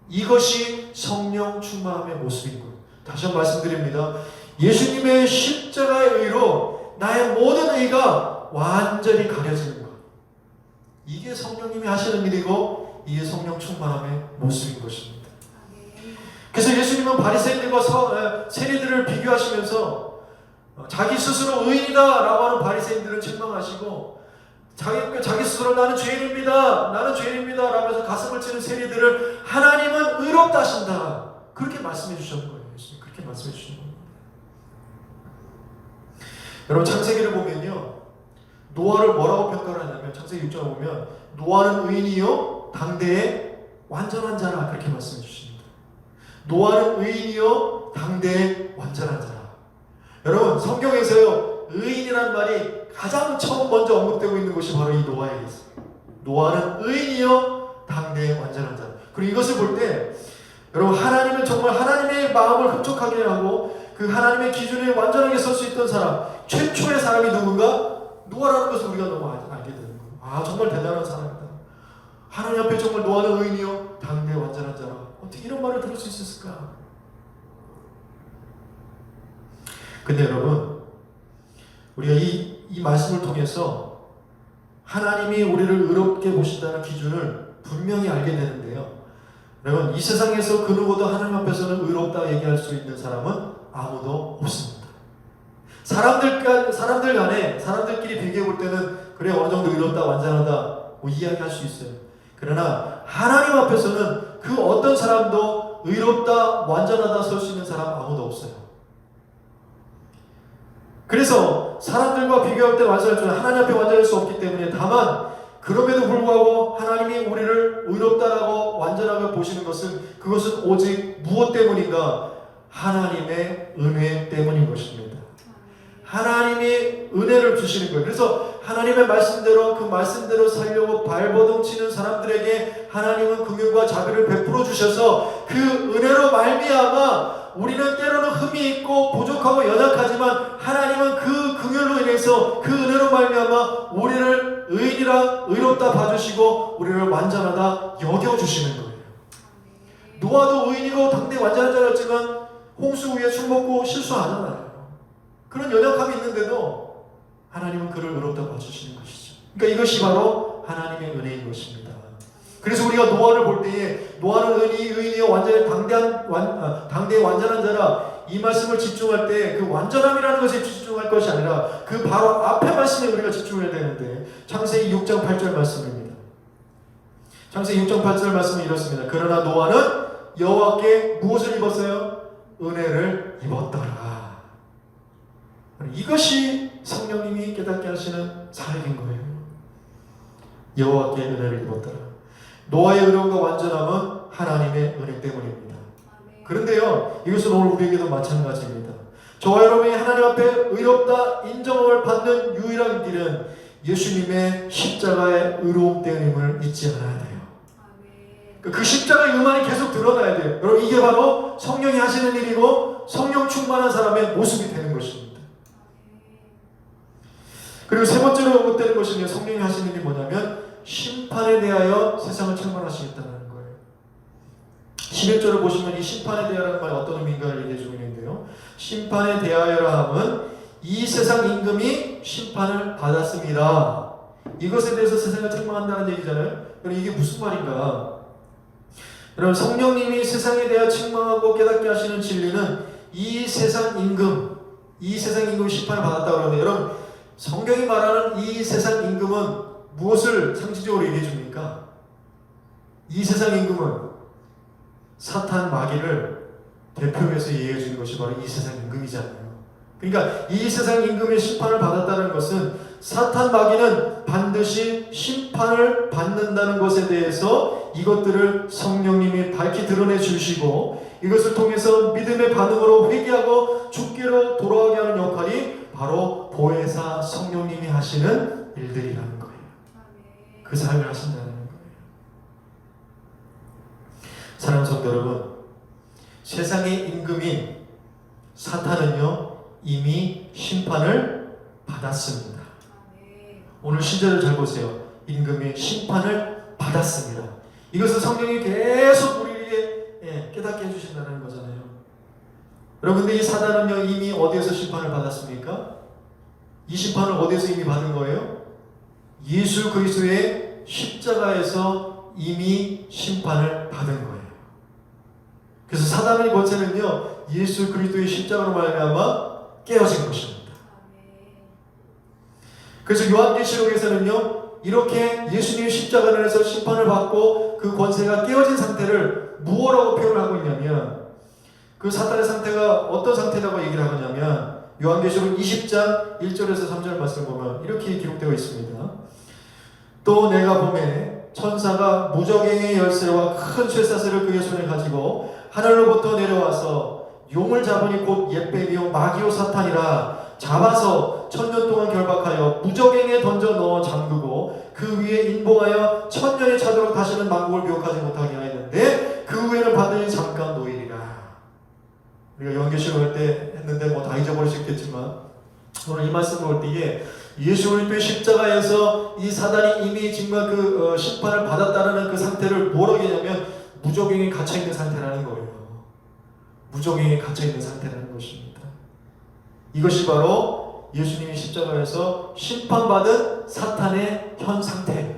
이것이 성령 충만함의 모습인 거예요. 다시 한번 말씀드립니다. 예수님의 십자가의 의로 나의 모든 의가 완전히 가려지는 것. 이게 성령님이 하시는 일이고 이게 성령 충만함의 모습인 것입니다. 그래서 예수님은 바리새인들과 세리들을 비교하시면서 자기 스스로 의인이다라고 하는 바리새인들을 책망하시고 자기 스스로 나는 죄인입니다 라면서 가슴을 치는 세리들을 하나님은 의롭다 하신다. 그렇게 말씀해 주셨는 거예요. 예수님 그렇게 말씀해 주신 거예요. 여러분, 창세기를 보면요, 노아를 뭐라고 평가를 하냐면 창세기 6장을 보면 노아는 의인이요 당대의 완전한 자라 그렇게 말씀해 주십니다. 노아는 의인이요 당대의 완전한 자라. 여러분, 성경에서요 의인이란 말이 가장 처음 먼저 언급되고 있는 것이 바로 이 노아에게 있어요. 노아는 의인이요 당대의 완전한 자라. 그리고 이것을 볼 때 여러분, 하나님은 정말 하나님의 마음을 흡족하게 하고 그 하나님의 기준에 완전하게 설 수 있던 사람, 최초의 사람이 누군가? 노아라는 것을 우리가 너무 알게 되는 거예요. 아, 정말 대단한 사람이다. 하나님 앞에 정말 노아는 의인이요 당대의 완전한 자라. 어떻게 이런 말을 들을 수 있었을까? 근데 여러분, 우리가 이 말씀을 통해서 하나님이 우리를 의롭게 보신다는 기준을 분명히 알게 되는데요. 여러분, 이 세상에서 그 누구도 하나님 앞에서는 의롭다 얘기할 수 있는 사람은 아무도 없습니다. 사람들끼리 비교해 볼 때는 그래 어느 정도 의롭다 완전하다 뭐 이야기할 수 있어요. 그러나 하나님 앞에서는 그 어떤 사람도 의롭다 완전하다 설 수 있는 사람 아무도 없어요. 그래서 사람들과 비교할 때 완전할 줄 하나님 앞에 완전할 수 없기 때문에, 다만 그럼에도 불구하고 하나님이 우리를 의롭다라고 완전하게 보시는 것은 그것은 오직 무엇 때문인가? 하나님의 은혜 때문인 것입니다. 하나님이 은혜를 주시는 거예요. 그래서 하나님의 말씀대로 그 말씀대로 살려고 발버둥 치는 사람들에게 하나님은 긍휼과 자비를 베풀어 주셔서 그 은혜로 말미암아 우리는 때로는 흠이 있고 부족하고 연약하지만 하나님은 그 긍휼로 인해서 그 은혜로 말미암아 우리를 의인이라 의롭다 봐주시고 우리를 완전하다 여겨주시는 거예요. 노아도 의인이고 당대 완전한 자였지만 홍수 위에 술 먹고 실수하잖아요. 그런 연약함이 있는데도 하나님은 그를 의롭다 봐주시는 것이죠. 그러니까 이것이 바로 하나님의 은혜인 것입니다. 그래서 우리가 노아를 볼 때에 노아는 의인이요 완전히 당대의 완전한 자라, 이 말씀을 집중할 때 그 완전함이라는 것에 집중할 것이 아니라 그 바로 앞에 말씀에 우리가 집중해야 되는데, 창세기 6장 8절 말씀입니다. 창세기 6장 8절 말씀은 이렇습니다. 그러나 노아는 여호와께 무엇을 입었어요? 은혜를 입었더라. 이것이 성령님이 깨닫게 하시는 사역인 거예요. 여호와께 은혜를 입었더라. 노아의 의로움과 완전함은 하나님의 은혜 때문입니다. 그런데요, 이것은 오늘 우리에게도 마찬가지입니다. 저와 여러분이 하나님 앞에 의롭다 인정을 받는 유일한 길은 예수님의 십자가의 의로움 때문임을 잊지 않아야 돼요. 그 십자가의 의만이 계속 드러나야 돼요. 여러분, 이게 바로 성령이 하시는 일이고 성령 충만한 사람의 모습이 되는 것입니다. 그리고 세 번째로 언급되는 것은요, 성령이 하시는 일이 뭐냐면 심판에 대하여 세상을 책망하시겠다는 거예요. 11절을 보시면 이 심판에 대하여라는 말이 어떤 의미인가를 얘기해 주고 있는데요, 심판에 대하여라 함은 이 세상 임금이 심판을 받았습니다. 이것에 대해서 세상을 책망한다는 얘기잖아요. 그럼 이게 무슨 말인가? 여러분, 성령님이 세상에 대하여 책망하고 깨닫게 하시는 진리는 이 세상 임금 심판을 받았다고 하는데, 여러분, 성경이 말하는 이 세상 임금은 무엇을 상징적으로 얘기해 줍니까? 이 세상 임금은 사탄 마귀를 대표해서 얘기해 주는 것이 바로 이 세상 임금이잖아요. 그러니까 이 세상 임금의 심판을 받았다는 것은 사탄 마귀는 반드시 심판을 받는다는 것에 대해서 이것들을 성령님이 밝히 드러내 주시고, 이것을 통해서 믿음의 반응으로 회개하고 주께로 돌아오게 하는 역할이 바로 보혜사 성령님이 하시는 일들이라는 거예요. 그 삶을 하신다는 거예요. 사랑하는 성도 여러분, 세상의 임금인 사탄은요 이미 심판을 받았습니다. 오늘 시절을 잘 보세요. 임금이 심판을 받았습니다. 이것은 성령이 계속 우리에게 깨닫게 해주신다는 거잖아요. 여러분들, 이 사단은요 이미 어디에서 심판을 받았습니까? 이 심판을 어디에서 이미 받은 거예요? 예수 그리스도의 십자가에서 이미 심판을 받은 거예요. 그래서 사단의 권세는요 예수 그리스도의 십자가로 말미암아 깨어진 것입니다. 그래서 요한계시록에서는요 이렇게 예수님의 십자가를 해서 심판을 받고 그 권세가 깨어진 상태를 무엇라고 표현을 하고 있냐면, 그 사탄의 상태가 어떤 상태라고 얘기를 하냐면, 요한계시록 20장 1절에서 3절 말씀을 보면 이렇게 기록되어 있습니다. 또 내가 보매 천사가 무저갱의 열쇠와 큰 쇠사슬을 그의 손에 가지고 하늘로부터 내려와서 용을 잡으니 곧 옛뱀이요 마귀요 사탄이라 잡아서 1000년 동안 결박하여 무저갱에 던져 넣어 잠그고 그 위에 인봉하여 1000년이 차도록 다시는 만국을 미혹하지 못하게 하였는데 그 후에는 반드시 잠깐 노일이라. 우리가 요한계시록 할 때 했는데 뭐 다 잊어버리셨겠지만, 오늘 이 말씀을 볼 때에 예수 그리스도의 십자가에서 이 사단이 이미 정말 그 심판을 받았다는 그 상태를 뭐라고 하냐면 무저갱에 갇혀있는 상태라는 거예요. 무저갱에 갇혀있는 상태라는 것입니다. 이것이 바로 예수님이 십자가에서 심판받은 사탄의 현 상태예요.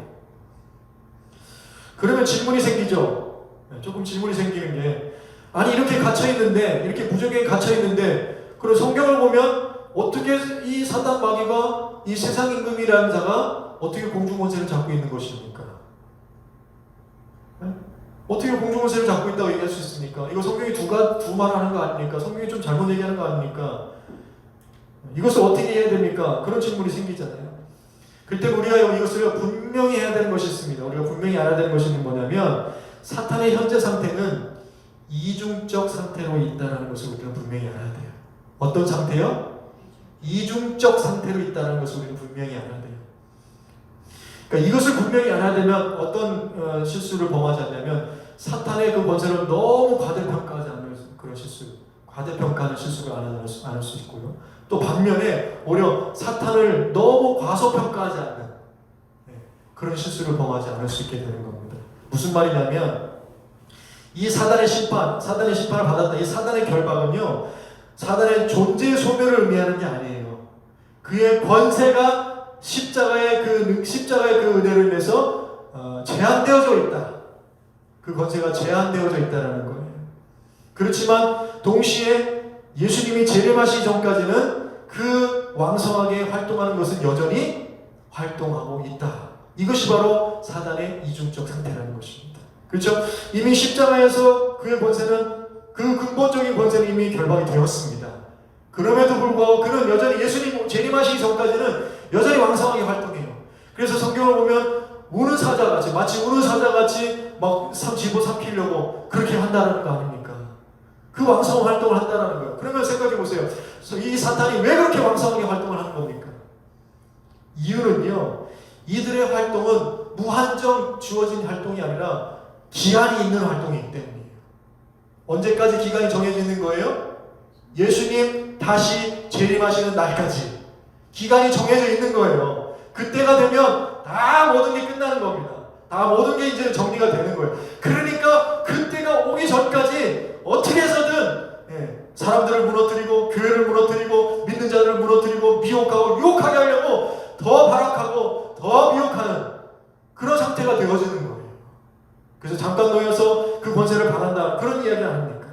그러면 질문이 생기죠. 조금 질문이 생기는 게, 아니 이렇게 갇혀있는데, 이렇게 무저갱에 갇혀있는데, 그리고 성경을 보면 어떻게 이 사단 마귀가 이 세상 임금이라는 자가 어떻게 공중 권세를 잡고 있는 것입니까? 어떻게 공중 권세를 잡고 있다고 얘기할 수 있습니까? 이거 성경이 두 말 하는 거 아닙니까? 성경이 좀 잘못 얘기하는 거 아닙니까? 이것을 어떻게 해야 됩니까? 그런 질문이 생기잖아요. 그때 우리가 이것을 분명히 해야 되는 것이 있습니다. 우리가 분명히 알아야 되는 것이 뭐냐면, 사탄의 현재 상태는 이중적 상태로 있다는 것을 우리가 분명히 알아야 돼요. 어떤 상태요? 이중적 상태로 있다는 것을 우리는 분명히 알아야 돼요. 그러니까 이것을 분명히 알아야 되면 어떤 실수를 범하지 않냐면, 사탄의 그 권세를 너무 과대평가하지 않는 그런 실수, 과대평가하는 실수를 안 할 수 있고요. 또 반면에 오히려 사탄을 너무 과소평가하지 않는 그런 실수를 범하지 않을 수 있게 되는 겁니다. 무슨 말이냐면, 이 사단의 심판을 받았다. 이 사단의 결박은요, 사단의 존재 소멸을 의미하는 게 아니에요. 그의 권세가 십자가의 그 은혜로 인해서 제한되어져 있다. 그 권세가 제한되어져 있다는 거예요. 그렇지만 동시에 예수님이 재림하시기 전까지는 그 왕성하게 활동하는 것은 여전히 활동하고 있다. 이것이 바로 사단의 이중적 상태라는 것입니다. 그렇죠? 이미 십자가에서 그의 권세는, 그 근본적인 권세는 이미 결박이 되었습니다. 그럼에도 불구하고 그는 여전히 예수님 재림하시기 전까지는 여전히 왕성하게 활동해요. 그래서 성경을 보면 우는 사자같이, 마치 우는 사자같이 막 집어 삼키려고 그렇게 한다는 거 아닙니까? 그 왕성한 활동을 한다는 거예요. 그러면 생각해 보세요. 이 사탄이 왜 그렇게 왕성하게 활동을 하는 겁니까? 이유는요, 이들의 활동은 무한정 주어진 활동이 아니라 기한이 있는 활동이기 때문이에요. 언제까지 기간이 정해져 있는 거예요? 예수님 다시 재림하시는 날까지 기간이 정해져 있는 거예요. 그때가 되면 다 모든 게 끝나는 겁니다. 다 모든 게 이제 정리가 되는 거예요. 그러니까 그때가 오기 전까지 어떻게 해서든 사람들을 무너뜨리고 교회를 무너뜨리고 믿는 자들을 무너뜨리고 미혹하고 유혹하게 하려고 더 발악하고 더 미혹하는 그런 상태가 되어지는 거예요. 그래서 잠깐 놓여서 그 권세를 바란다, 그런 이야기 아닙니까?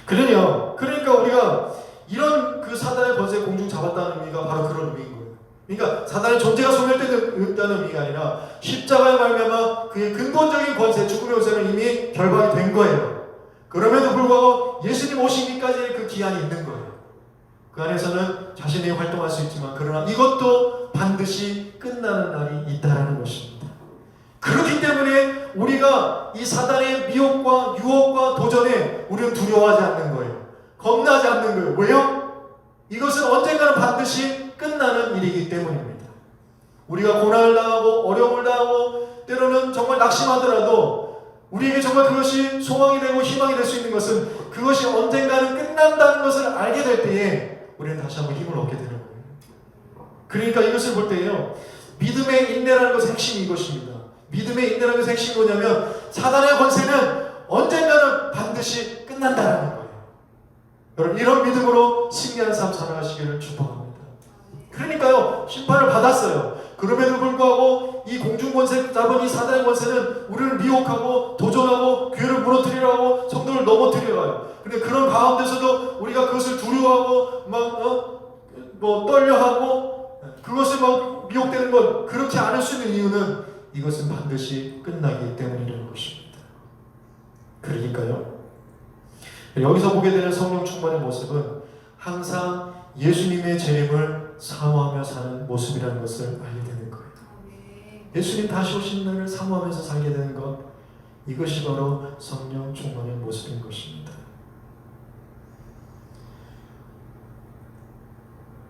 그러니까 우리가 이런 그 사단의 권세에 공중 잡았다는 의미가 바로 그런 의미인 거예요. 그러니까 사단의 존재가 소멸되는 의미가 아니라 십자가에 말미암아 그의 근본적인 권세, 죽음의 권세는 이미 결박이 된 거예요. 그럼에도 불구하고 예수님 오시기까지의 그 기한이 있는 거예요. 그 안에서는 자신이 활동할 수 있지만, 그러나 이것도 반드시 끝나는 날이 있다는 것입니다. 그렇기 때문에 우리가 이 사단의 미혹과 유혹과 도전에 우리는 두려워하지 않는 거예요. 겁나지 않는 거예요. 왜요? 이것은 언젠가는 반드시 끝나는 일이기 때문입니다. 우리가 고난을 당하고 어려움을 당하고 때로는 정말 낙심하더라도 우리에게 정말 그것이 소망이 되고 희망이 될 수 있는 것은 그것이 언젠가는 끝난다는 것을 알게 될 때에 우리는 다시 한번 힘을 얻게 되는 거예요. 그러니까 이것을 볼 때요, 믿음의 인내라는 것의 핵심이 이것입니다. 믿음의 인내라는 것의 핵심이 뭐냐면 사단의 권세는 언젠가는 반드시 끝난다는 거예요. 여러분, 이런 믿음으로 승리하는 삶 살아가시기를 축복합니다. 그러니까요, 심판을 받았어요. 그럼에도 불구하고 이 공중권세 잡은 이 사단의 권세는 우리를 미혹하고 도전하고 교회를 무너뜨리려고 성도를 넘어뜨려요. 근데 그런 가운데서도 우리가 그것을 두려워하고 막 떨려하고 그것을 막 미혹되는 것, 그렇게 않을 수 있는 이유는 이것은 반드시 끝나기 때문이라는 것입니다. 그러니까요, 여기서 보게 되는 성령 충만의 모습은 항상 예수님의 재림을 사모하며 사는 모습이라는 것을 알게 되는 거예요. 예수님 다시 오신 날을 사모하면서 살게 되는 것, 이것이 바로 성령 충만의 모습인 것입니다.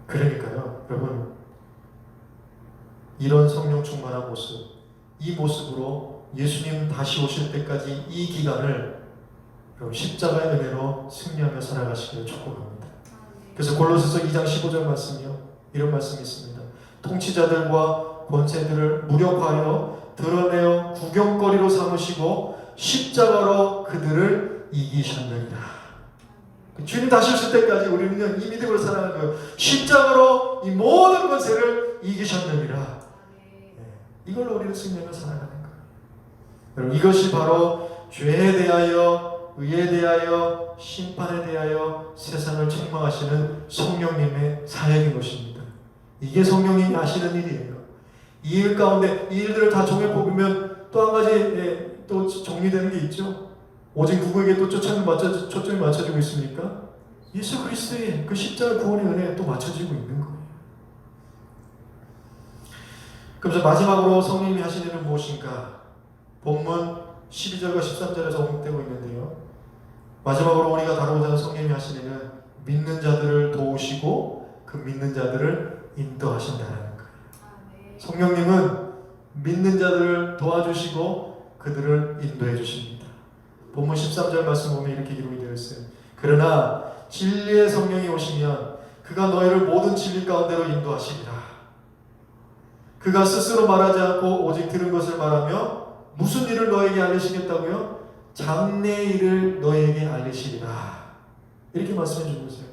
그러니까요, 여러분, 이런 성령 충만한 모습, 이 모습으로 예수님 다시 오실 때까지 이 기간을 십자가의 은혜로 승리하며 살아가시기를 축복합니다. 그래서 골로새서 2장 15절 말씀이요, 이런 말씀이 있습니다. 통치자들과 권세들을 무력화하여 드러내어 구경거리로 삼으시고 십자가로 그들을 이기셨느니라. 주님 다시 오실 때까지 우리는 이 믿음으로 살아가는 거예요. 십자가로 이 모든 권세를 이기셨느니라. 이걸로 우리는 승리하며 살아가는 거예요. 여러분, 이것이 바로 죄에 대하여, 의에 대하여, 심판에 대하여 세상을 책망하시는 성령님의 사역인 것입니다. 이게 성령님이 하시는 일이에요. 이 일 가운데 이 일들을 다 종합해 보면 또 한 가지 또 정리되는 게 있죠. 오직 누구에게 또 초점이 맞춰지고 있습니까? 예수 그리스도의 그 십자가 구원의 은혜에 또 맞춰지고 있는 거예요. 그래서 마지막으로 성령님이 하시는 일은 무엇인가? 본문 12절과 13절에서 언급되고 있는데요, 마지막으로 우리가 다루고자 하는 성령님이 하시는 일은 믿는 자들을 도우시고 그 믿는 자들을 인도하신다는 거예요. 성령님은 믿는 자들을 도와주시고 그들을 인도해 주십니다. 본문 13절 말씀 보면 이렇게 기록이 되어 있어요. 그러나 진리의 성령이 오시면 그가 너희를 모든 진리 가운데로 인도하시리라. 그가 스스로 말하지 않고 오직 들은 것을 말하며 무슨 일을 너에게 알리시겠다고요? 장래의 일을 너에게 알리시리라. 이렇게 말씀해 주고 있어요.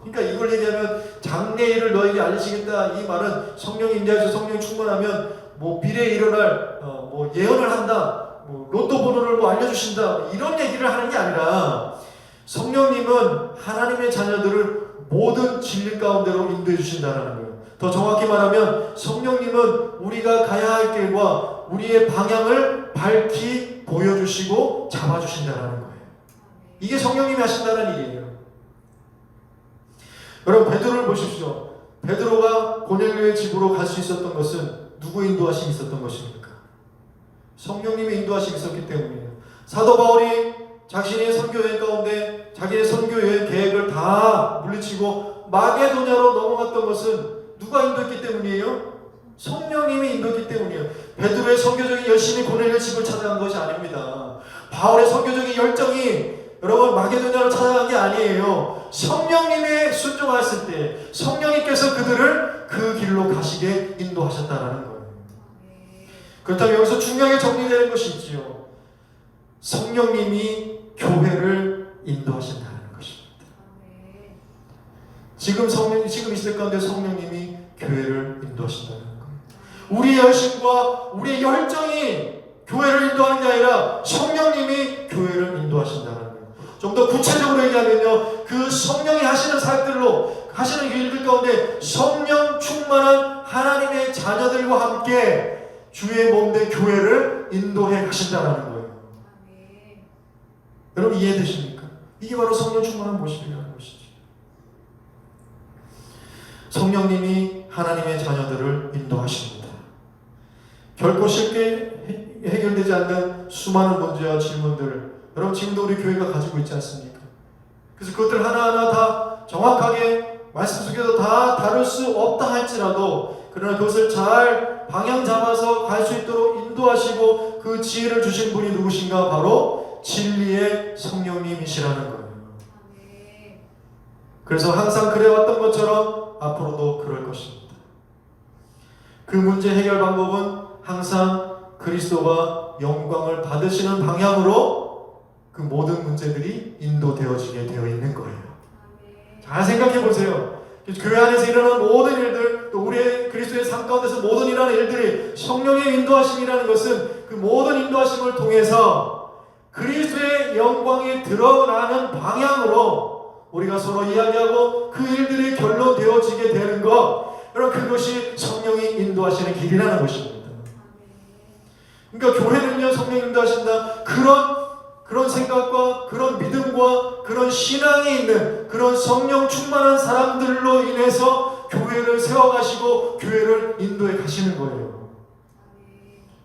그러니까 이걸 얘기하면 장래일을 너에게 알리시겠다. 이 말은 성령이 임재하셔서 성령이 충만하면 뭐 미래에 일어날 뭐 예언을 한다. 뭐 로또 번호를 뭐 알려주신다. 이런 얘기를 하는 게 아니라 성령님은 하나님의 자녀들을 모든 진리 가운데로 인도해 주신다는 거예요. 더 정확히 말하면 성령님은 우리가 가야 할 길과 우리의 방향을 밝히 보여주시고 잡아주신다는 거예요. 이게 성령님이 하신다는 일이에요. 여러분 베드로를 보십시오. 베드로가 고넬료의 집으로 갈 수 있었던 것은 누구 인도하심이 있었던 것입니까? 성령님의 인도하심이 있었기 때문이에요. 사도 바울이 자신의 선교 여행 가운데 자기의 선교 여행 계획을 다 물리치고 마게도냐로 넘어갔던 것은 누가 인도했기 때문이에요? 성령님이 인도했기 때문이에요. 베드로의 선교적인 열심이 고넬료 집을 찾아간 것이 아닙니다. 바울의 선교적인 열정이 여러분 마게도냐로 찾아간 게 아니에요. 성령님의 순종하였을 때 성령님께서 그들을 그 길로 가시게 인도하셨다라는 거예요. 그렇다면 여기서 중요하게 정리되는 것이 있지요. 성령님이 교회를 인도하신다는 것입니다. 지금 이 시대 가운데 성령님이 교회를 인도하신다는 거예요. 우리의 열심과 우리의 열정이 교회를 인도하는 게 아니라 성령님이 교회를 인도하신다는 거예요. 좀 더 구체적으로 얘기하면요, 그 성령이 하시는 사역들로 하시는 일들 가운데 성령 충만한 하나님의 자녀들과 함께 주의 몸된 교회를 인도해 가신다는 거예요. 여러분 이해되십니까? 이게 바로 성령 충만한 모습이라는 것이죠. 성령님이 하나님의 자녀들을 인도하십니다. 결코 쉽게 해결되지 않는 수많은 문제와 질문들, 여러분 지금도 우리 교회가 가지고 있지 않습니까? 그래서 그것들 하나하나 다 정확하게 말씀 속에서 다 다룰 수 없다 할지라도 그러나 그것을 잘 방향 잡아서 갈 수 있도록 인도하시고 그 지혜를 주신 분이 누구신가? 바로 진리의 성령님이시라는 거예요. 그래서 항상 그래왔던 것처럼 앞으로도 그럴 것입니다. 그 문제 해결 방법은 항상 그리스도가 영광을 받으시는 방향으로 그 모든 문제들이 인도되어지게 되어 있는 거예요. 잘 생각해 보세요. 교회 안에서 일어나는 모든 일들, 또 우리의 그리스도의 삶 가운데서 모든 일어나는 일들이 성령의 인도하심이라는 것은 그 모든 인도하심을 통해서 그리스도의 영광이 드러나는 방향으로 우리가 서로 이야기하고 그 일들이 결론되어지게 되는 것, 여러분 그것이 성령이 인도하시는 길이라는 것입니다. 그러니까 교회는요, 성령 인도하신다. 그런 생각과 그런 믿음과 그런 신앙이 있는 그런 성령 충만한 사람들로 인해서 교회를 세워가시고 교회를 인도해 가시는 거예요.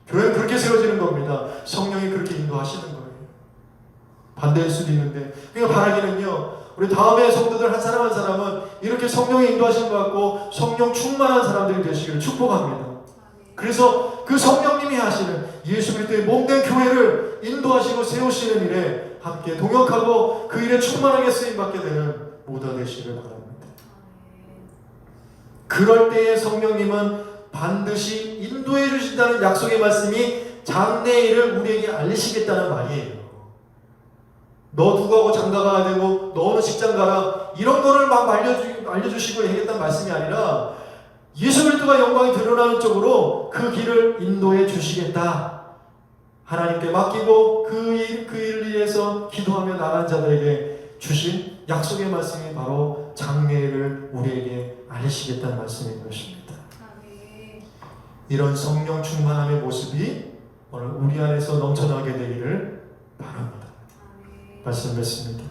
교회는 그렇게 세워지는 겁니다. 성령이 그렇게 인도하시는 거예요. 반대일 수도 있는데, 그러니까 바라기는요, 우리 다음에 성도들 한 사람 한 사람은 이렇게 성령이 인도하시는 것 같고 성령 충만한 사람들이 되시기를 축복합니다. 그래서 그 성령님이 하시는 예수 그리스도의 몸된 교회를 인도하시고 세우시는 일에 함께 동역하고 그 일에 충만하게 쓰임받게 되는 모두가 되시기를 바랍니다. 그럴 때에 성령님은 반드시 인도해 주신다는 약속의 말씀이 장래일을 우리에게 알리시겠다는 말이에요. 너 누구 하고 장가 가야 되고 너 어느 직장 가라 이런 거를 막 알려주시고 얘기했다는 말씀이 아니라 예수 그리스도가 영광이 드러나는 쪽으로 그 길을 인도해 주시겠다. 하나님께 맡기고 그 일을 위해서 기도하며 나간 자들에게 주신 약속의 말씀이 바로 장래를 우리에게 알리시겠다는 말씀인 것입니다. 이런 성령 충만함의 모습이 오늘 우리 안에서 넘쳐나게 되기를 바랍니다. 말씀 맺습니다.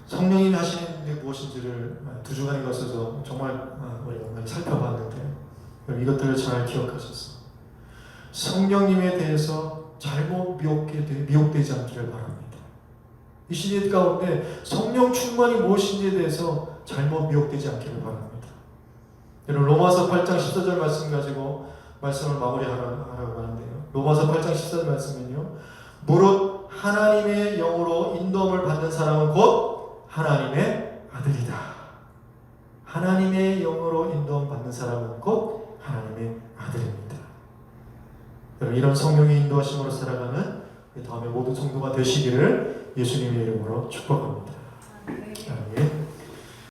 성령님이 하시는 게 무엇인지를 두 주간에 걸쳐서 정말 우리가 많이 살펴봤는데 이것들을 잘 기억하셔서 성령님에 대해서 잘못 미혹되지 않기를 바랍니다. 이 시대 가운데 성령 충만이 무엇인지에 대해서 잘못 미혹되지 않기를 바랍니다. 여러분 로마서 8장 14절 말씀 가지고 말씀을 마무리하라고 하는데요. 로마서 8장 14절 말씀은요. 무릇 하나님의 영으로 인도함을 받는 사람은 곧 하나님의 아들이다. 하나님의 영으로 인도함 받는 사람은 곧 하나님의 아들입니다. 여러분 이런 성령의 인도하심으로 살아가는 다음에 모든 성도가 되시기를 예수님의 이름으로 축복합니다. 아멘.